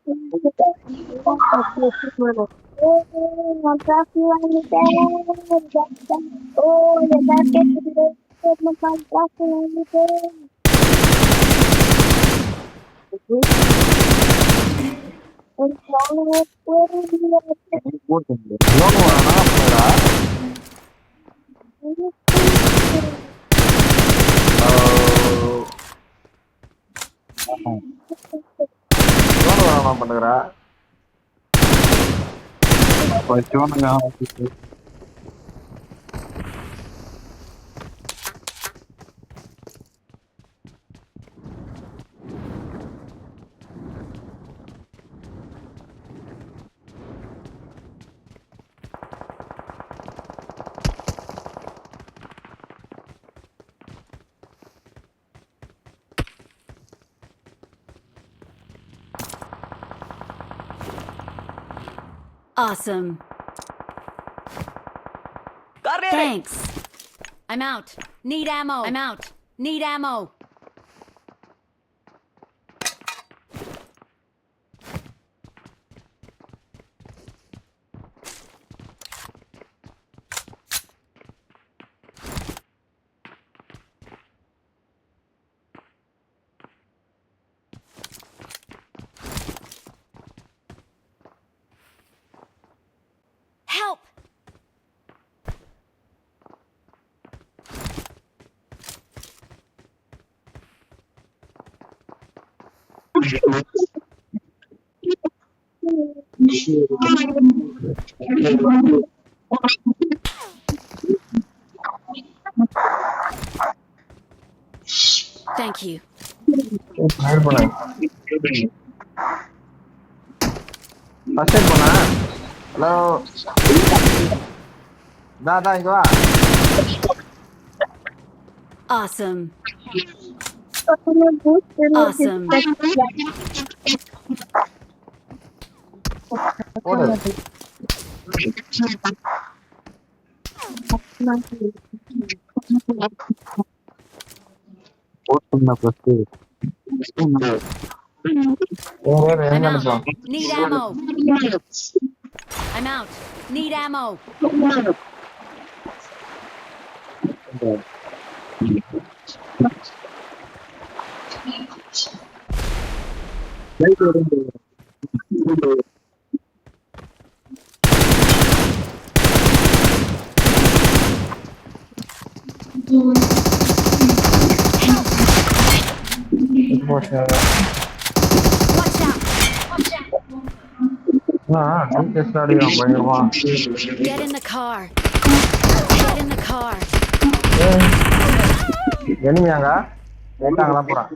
Oh, the basket is my coffee. And so, where do you போட்டு loan வாங்கினா பண்ணுறா loan வாங்கினா பண்ணுறா வச்சோனுங்க Awesome. Thanks. I'm out. Need ammo. I'm out. Need ammo. Help! Thank you. Help பண்ண first eight பண்ண hello தான் இங்க வா Awesome. Awesome. போடு போட்டுனா ஃபர்ஸ்ட் வேற I'm எங்க out. அனுப்பலாம் Need ammo. I'm out. Need ammo. Watch out. Get in the car. Get in the car. எனிமியாங்க போறான்